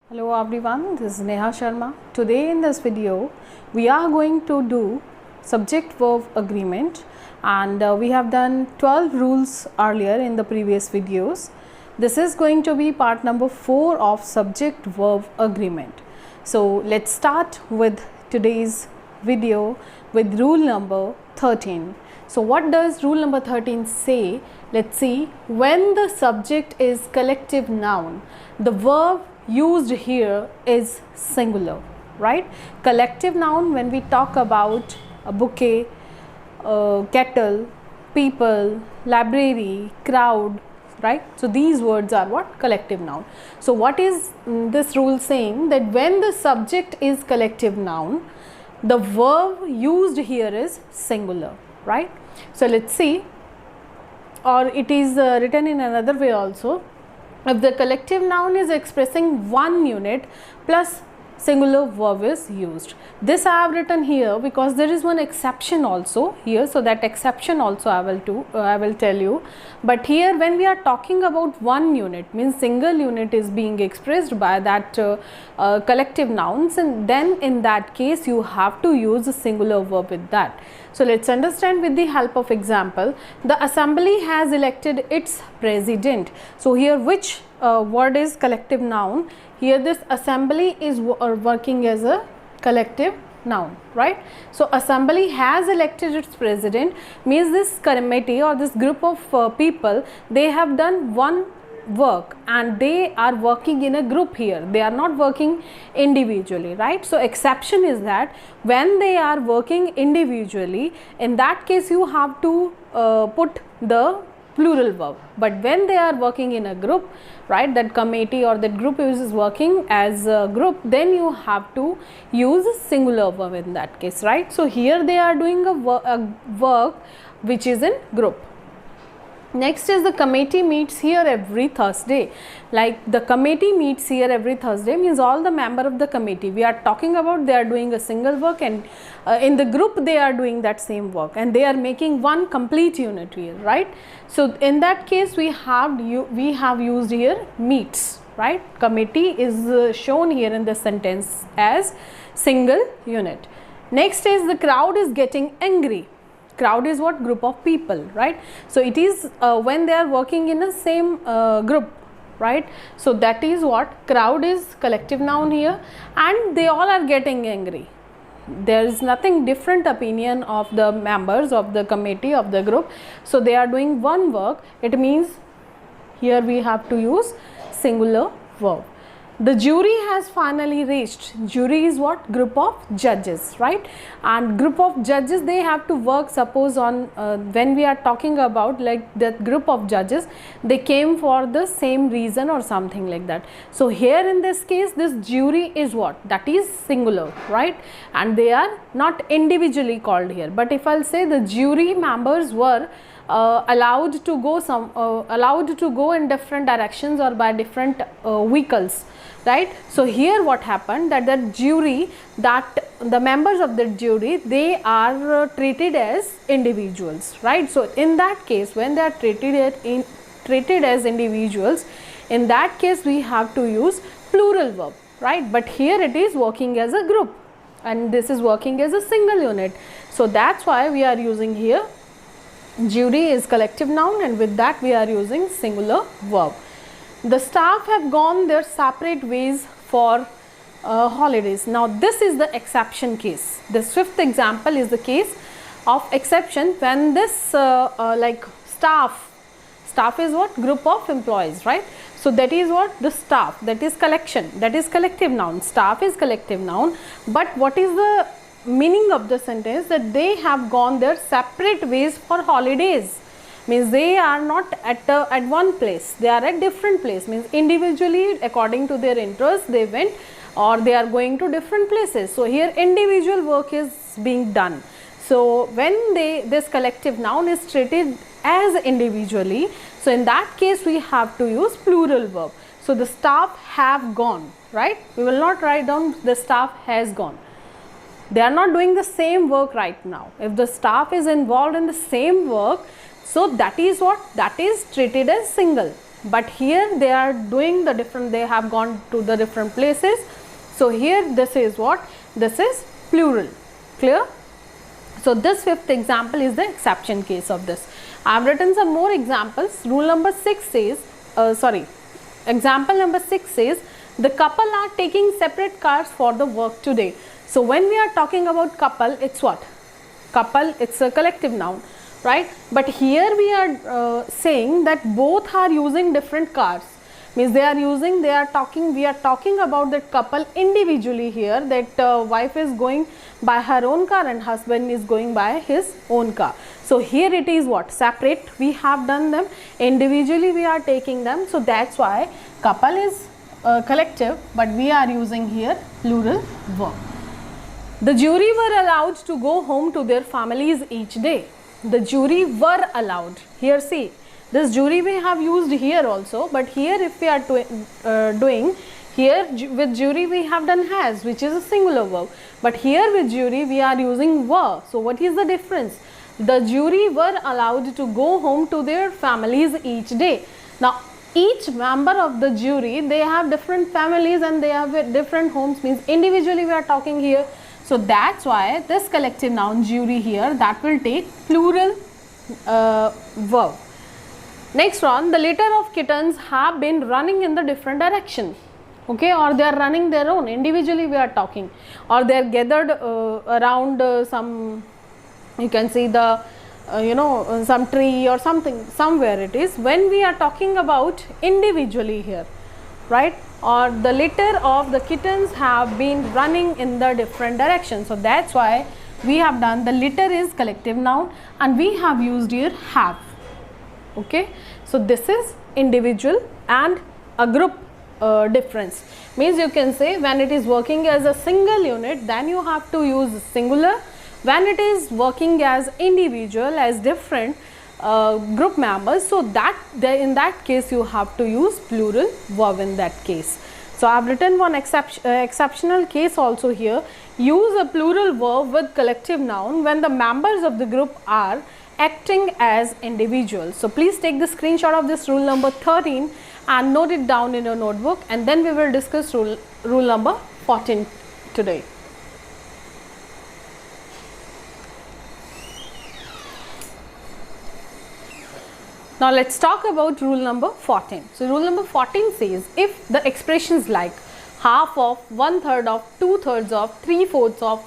Hello everyone, this is Neha Sharma. Today in this video, we are going to do subject-verb agreement, and we have done 12 rules earlier in the previous videos. This is going to be part number 4 of subject-verb agreement. So let's start with today's video with rule number 13. So what does rule number 13 say? Let's see. When the subject is collective noun, the verb used here is singular, right? Collective noun, when we talk about a bouquet, kettle, people, library, crowd, right? So these words are what? Collective noun. So what is this rule saying? That when the subject is collective noun, the verb used here is singular, right? So let's see, or it is written in another way also. If the collective noun is expressing one unit plus singular verb is used. This I have written here because there is one exception also here, so that exception also I will tell you. But here when we are talking about one unit, means single unit is being expressed by that collective nouns, and then in that case you have to use a singular verb with that. So let's understand with the help of example. The assembly has elected its president. So here which word is collective noun? Here this assembly is working as a collective noun, right? So assembly has elected its president means this committee or this group of people, they have done one work and they are working in a group here. They are not working individually, right? So exception is that when they are working individually, in that case you have to put the plural verb. But when they are working in a group, right, that committee or that group is working as a group, then you have to use a singular verb in that case, right? So here they are doing a work which is in group. Next is the committee meets here every Thursday. Like the committee meets here every Thursday means all the member of the committee, we are talking about, they are doing a single work, and in the group they are doing that same work and they are making one complete unit here, right? So in that case we have used here meets, right? Committee is shown here in the sentence as single unit. Next is the crowd is getting angry. Crowd is what? Group of people, right? So it is when they are working in the same group, right? So that is what? Crowd is collective noun here, and they all are getting angry. There is nothing different opinion of the members of the committee of the group. So they are doing one work. It means here we have to use singular verb. The jury has finally reached. Jury is what? Group of judges, right? And group of judges, they have to work, suppose on when we are talking about like that group of judges, they came for the same reason or something like that. So here in this case, this jury is what? That is singular, right? And they are not individually called here. But if I'll say the jury members were allowed to go in different directions or by different vehicles, right? So here what happened, that the jury, that the members of the jury, they are treated as individuals, right? So in that case, when they are treated as individuals, in that case we have to use plural verb, right? But here it is working as a group and this is working as a single unit. So that's why we are using here jury is collective noun, and with that we are using singular verb. The staff have gone their separate ways for holidays. Now this is the exception case. This fifth example is the case of exception when this like staff is what? Group of employees, right? So that is what? The staff, that is collection, that is collective noun. Staff is collective noun, but what is the meaning of the sentence? That they have gone their separate ways for holidays, means they are not at one place, they are at different place, means individually according to their interest they went or they are going to different places. So here individual work is being done. So when this collective noun is treated as individually, so in that case we have to use plural verb. So the staff have gone, right? We will not write down the staff has gone. They are not doing the same work right now. If the staff is involved in the same work, so that is what? That is treated as single. but here they are doing the different, they have gone to the different places. So here this is what? This is plural. Clear? So this fifth example is the exception case of this. I have written some more examples. Rule number 6 says, example number 6 says, the couple are taking separate cars for the work today. So when we are talking about couple, it's what? Couple, it's a collective noun, right? But here we are saying that both are using different cars. Means we are talking about that couple individually here, that wife is going by her own car and husband is going by his own car. So here it is what? Separate, we have done them, individually we are taking them. So that's why couple is collective, but we are using here plural verb. The jury were allowed to go home to their families each day. The jury were allowed. Here see, this jury we have used here also, but here if we are doing, here with jury we have done has, which is a singular verb, but here with jury we are using were. So what is the difference? The jury were allowed to go home to their families each day. Now each member of the jury, they have different families and they have different homes, means individually we are talking here. So that's why this collective noun jury here, that will take plural verb. Next one, the litter of kittens have been running in the different direction, okay, or they are running their own, individually we are talking, or they are gathered around some, you can see the some tree or something, somewhere it is, when we are talking about individually here, right? Or the litter of the kittens have been running in the different directions. So that's why we have done, the litter is collective noun and we have used here have. Okay, so this is individual and a group difference. Means you can say when it is working as a single unit, then you have to use singular. When it is working as individual, as different group members, so that in that case you have to use plural verb in that case. So I have written one exceptional case also here. Use a plural verb with collective noun when the members of the group are acting as individuals. So please take the screenshot of this rule number 13 and note it down in your notebook, and then we will discuss rule number 14 today. Now let's talk about rule number 14. So rule number 14 says, if the expressions like half of, 1/3 of, 2/3 of, 3/4 of,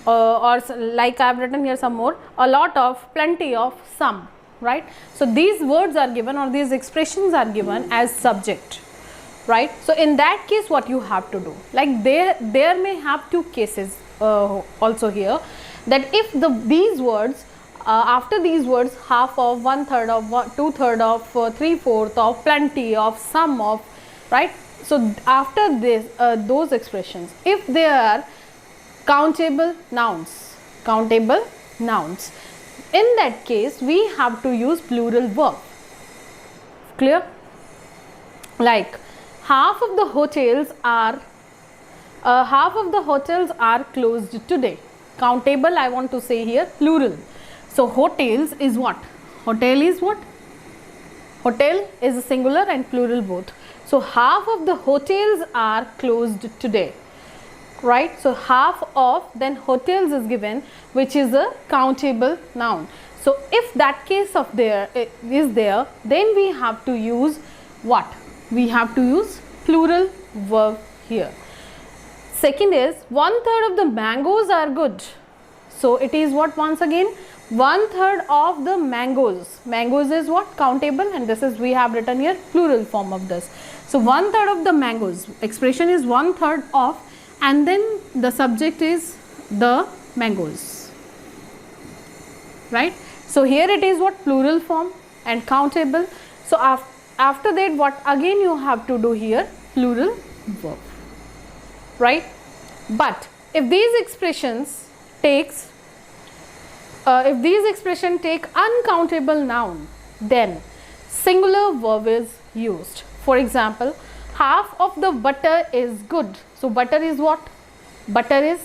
or like I have written here some more, a lot of, plenty of, some, right? So these words are given, or these expressions are given as subject, right? So in that case what you have to do, like there may have two cases also here, that if these words after these words, half of, 1/3 of, 2/3 of, 3/4 of, plenty of, some of, right? So after this those expressions, if they are countable nouns, in that case we have to use plural verb. Clear? Like half of the hotels are closed today. Countable, I want to say here plural. So hotels is what? Hotel is what? Hotel is a singular and plural both. So half of the hotels are closed today, right? So half of, then hotels is given, which is a countable noun. So if that case of there is there, then we have to use what? We have to use plural verb here. Second is 1/3 of the mangoes are good. So it is what? Once again, 1/3 of the mangoes. Mangoes is what? Countable, and this is, we have written here plural form of this. So 1/3 of the mangoes, expression is 1/3 of, and then the subject is the mangoes, right? So here it is what? Plural form and countable. So after that what again you have to do here? Plural verb, right? But if these expressions take uncountable noun, then singular verb is used. For example, half of the butter is good. So butter is what? Butter is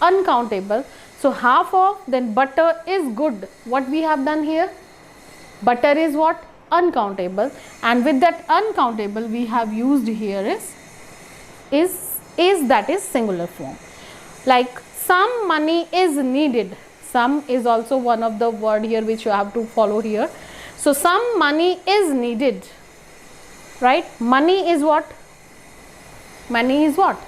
uncountable. So half of, then butter is good. What we have done here? Butter is what? uncountable, and with that uncountable we have used here is that is singular form. Like some money is needed. Some is also one of the word here which you have to follow here. So some money is needed, right? Money is what? Money is what?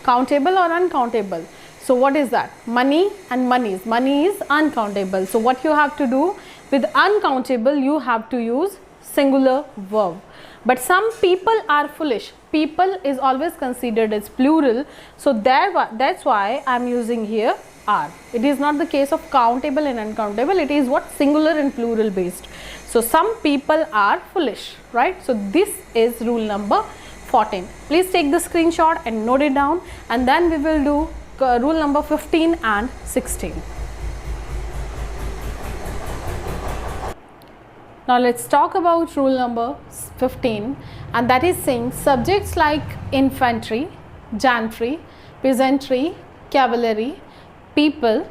Countable or uncountable? So what is that? Money and monies. Money is uncountable. So what you have to do with uncountable, you have to use singular verb. But some people are foolish. People is always considered as plural. So that's why I am using here are. It is not the case of countable and uncountable. It is what? Singular and plural based. So some people are foolish, right? So this is rule number 14. Please take the screenshot and note it down, and then we will do rule number 15 and 16. Now let's talk about rule number 15, and that is saying subjects like infantry, gentry, peasantry, cavalry, people,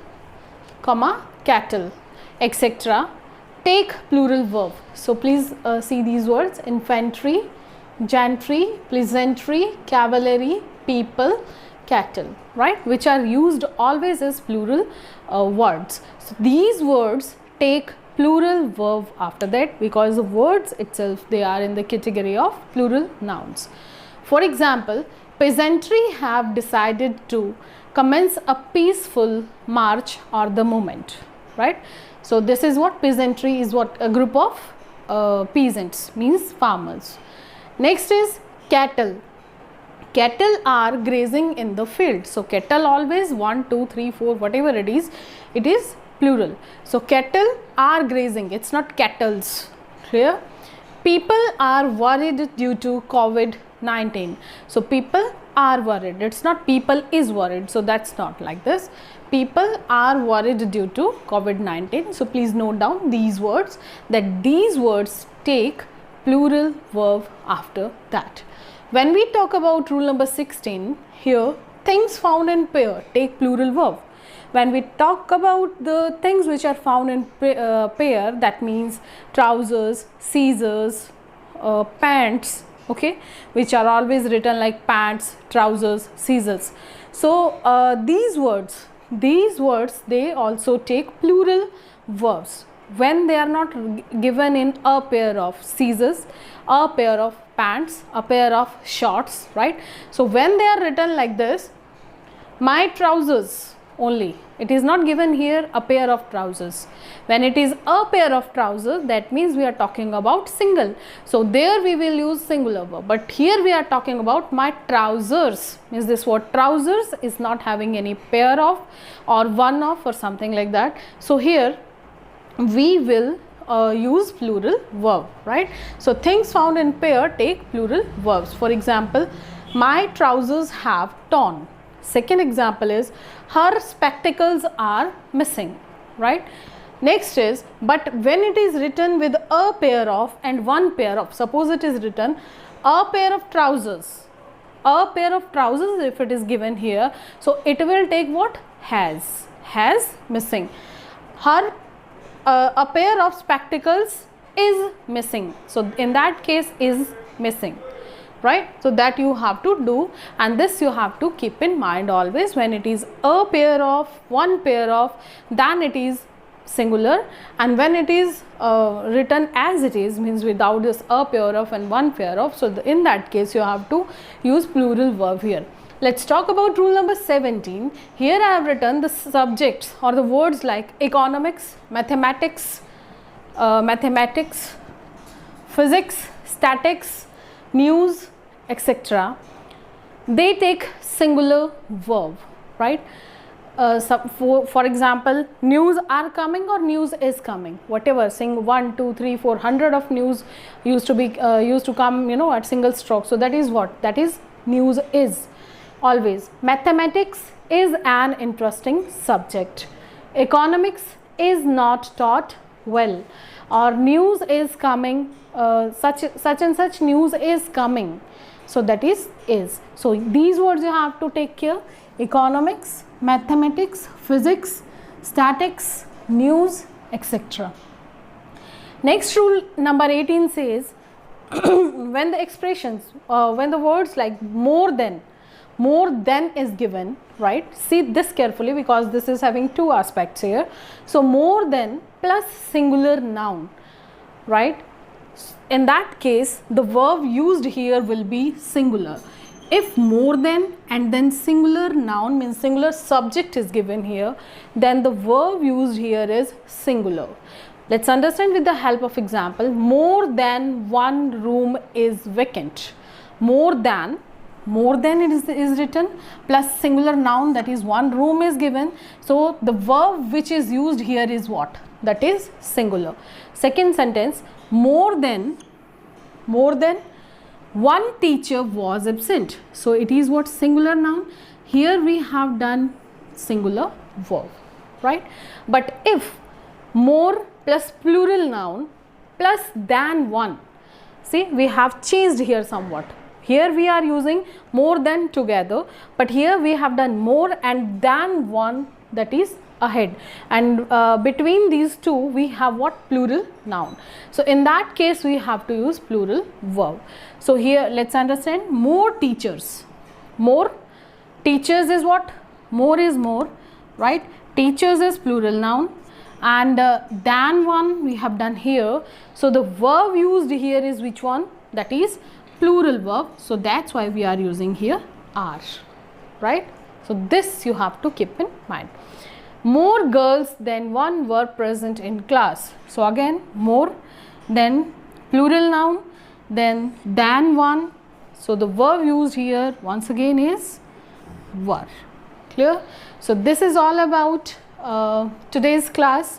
cattle, etc. take plural verb. So please see these words: infantry, gentry, peasantry, cavalry, people, cattle, right, which are used always as plural words. So these words take plural verb after that, because the words itself, they are in the category of plural nouns. For example, peasantry have decided to commence a peaceful march or the movement, right? So this is what peasantry is, what? A group of peasants, means farmers. Next is cattle. Cattle are grazing in the field. So cattle always 1, 2, 3, 4, whatever it is plural. So cattle are grazing, it's not cattles. Clear? People are worried due to COVID-19. So people are worried, it's not people is worried. So that's not like this. People are worried due to COVID-19. So please note down these words, that these words take plural verb after that. When we talk about rule number 16, here things found in pair take plural verb. When we talk about the things which are found in pair, that means trousers, scissors, pants, okay, which are always written like pants, trousers, scissors. So these words they also take plural verbs when they are not given in a pair of scissors, a pair of pants, a pair of shorts, right? So when they are written like this, my trousers only, it is not given here a pair of trousers. When it is a pair of trousers, that means we are talking about single. So there we will use singular verb. But here we are talking about my trousers, means this word trousers is not having any pair of or one of or something like that. So here we will use plural verb, right? So things found in pair take plural verbs. For example, my trousers have torn. Second example is her spectacles are missing, right? Next is, but when it is written with a pair of and one pair of, suppose it is written a pair of trousers, if it is given here, so it will take what? Has missing. Her a pair of spectacles is missing. So in that case is missing, right? So that you have to do, and this you have to keep in mind always. When it is a pair of, one pair of, then it is singular, and when it is written as it is, means without this a pair of and one pair of, so in that case you have to use plural verb here. Let's talk about rule number 17. Here I have written the subjects or the words like economics, mathematics, physics, statics, news, etc. They take singular verb, right? For example, news are coming or news is coming, whatever, sing 1, 2, 3, 4, 100 of news used to come, at single stroke. So that is what? That is news is. Always. Mathematics is an interesting subject. Economics is not taught well, or news is coming, such and such news is coming. So that is. So these words you have to take care: economics, mathematics, physics, statics, news, etc. Next rule number 18 says when the expressions, when the words like more than is given, right? See this carefully because this is having two aspects here. So more than plus singular noun, right? In that case, the verb used here will be singular. If more than and then singular noun means singular subject is given here, then the verb used here is singular. Let's understand with the help of example. More than one room is vacant. More than it is written plus singular noun, that is one room is given. So the verb which is used here is what? That is singular. Second sentence, more than one teacher was absent. So it is what? Singular noun. Here we have done singular verb, right? But if more plus plural noun plus than one, see we have changed here somewhat. Here we are using more than together, but here we have done more and than one, that is ahead, and between these two we have what? Plural noun. So in that case we have to use plural verb. So here let's understand. More teachers. More teachers is what? More is more, right? Teachers is plural noun, and than one we have done here. So the verb used here is which one? That is plural verb. So that's why we are using here are, right? So this you have to keep in mind. More girls than one were present in class. So again more, then plural noun, then than one. So the verb used here once again is were. Clear? So this is all about today's class.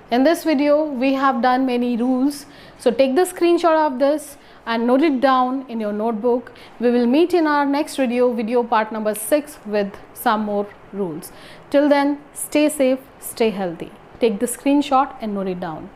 In this video we have done many rules. So take the screenshot of this and note it down in your notebook. We will meet in our next video part number 6 with some more rules. Till then, stay safe, stay healthy. Take the screenshot and note it down.